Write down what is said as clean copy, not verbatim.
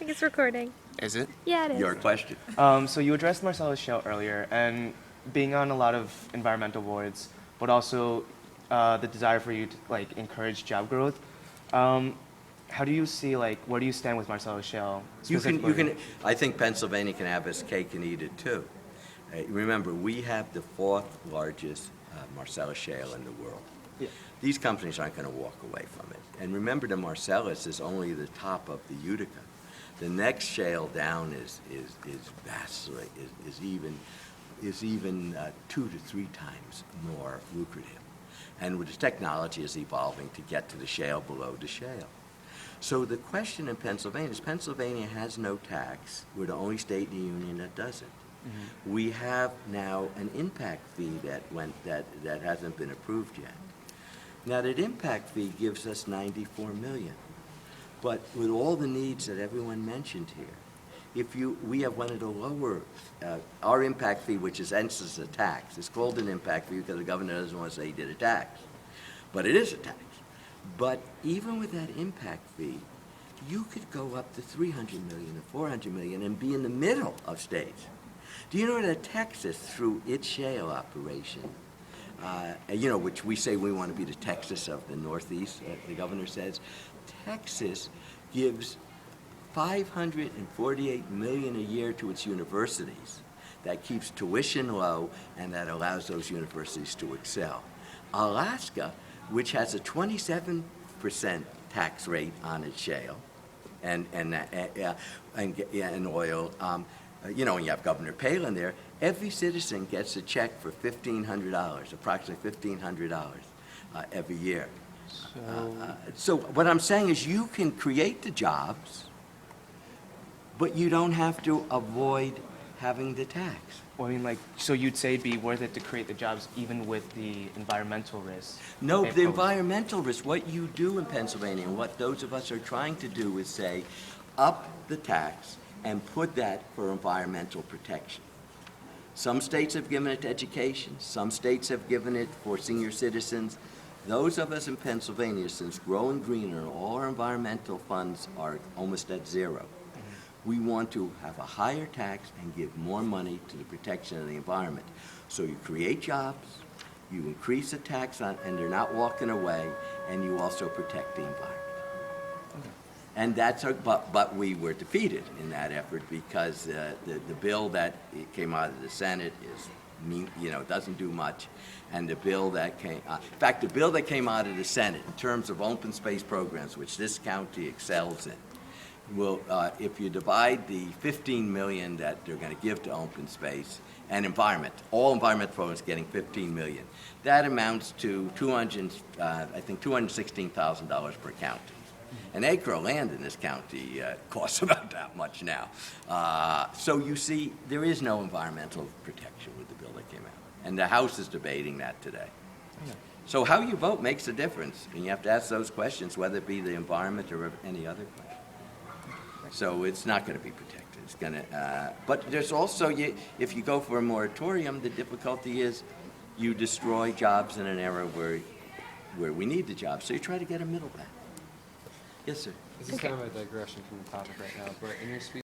It's recording. Is it? Yeah, it is. Your question. So you addressed Marcellus Shale earlier, and being on a lot of environmental boards, but also the desire for you to encourage job growth. How do you see where do you stand with Marcellus Shale? You can. I think Pennsylvania can have its cake and eat it too. Remember, we have the fourth largest Marcellus Shale in the world. Yeah. These companies aren't going to walk away from it. And remember, the Marcellus is only the top of the Utica. The next shale down is vastly is even 2 to 3 times more lucrative. And the technology is evolving to get to the shale below the shale. So the question in Pennsylvania is Pennsylvania has no tax. We're the only state in the union that doesn't. Mm-hmm. We have now an impact fee that hasn't been approved yet. Now that impact fee gives us $94 million. But with all the needs that everyone mentioned here, we have one of the lower, our impact fee, which is essence a tax. It's called an impact fee because the governor doesn't want to say he did a tax. But it is a tax. But even with that impact fee, you could go up to $300 million or $400 million and be in the middle of states. Do you know that Texas, through its shale operation, which we say we want to be the Texas of the Northeast, the governor says, Texas gives $548 million a year to its universities. That keeps tuition low and that allows those universities to excel. Alaska, which has a 27% tax rate on its shale and oil, and you have Governor Palin there, every citizen gets a check for $1,500, approximately $1,500 every year. So what I'm saying is you can create the jobs, but you don't have to avoid having the tax. Well, I mean, so you'd say it'd be worth it to create the jobs even with the environmental risks? No, the environmental risk, what you do in Pennsylvania, and what those of us are trying to do is say, up the tax and put that for environmental protection. Some states have given it to education. Some states have given it for senior citizens. Those of us in Pennsylvania, since Growing Greener, all our environmental funds are almost at zero. We want to have a higher tax and give more money to the protection of the environment. So you create jobs, you increase the tax on, and they're not walking away, and you also protect the environment. Okay. And that's but we were defeated in that effort because the bill that came out of the Senate doesn't do much, and the bill that came, in fact, the bill that came out of the Senate in terms of open space programs, which this county excels in, will, if you divide the $15 million that they're going to give to open space and environment, all environment programs getting $15 million, that amounts to $216,000 per county. An acre of land in this county costs about that much now. So you see, there is no environmental protection with the bill that came out. And the House is debating that today. Yeah. So how you vote makes a difference. And you have to ask those questions, whether it be the environment or any other question. So it's not going to be protected. It's going to, but there's also, if you go for a moratorium, the difficulty is you destroy jobs in an era where we need the jobs. So you try to get a middle back. Yes, sir. This is kind of a digression from the topic right now, but in your speech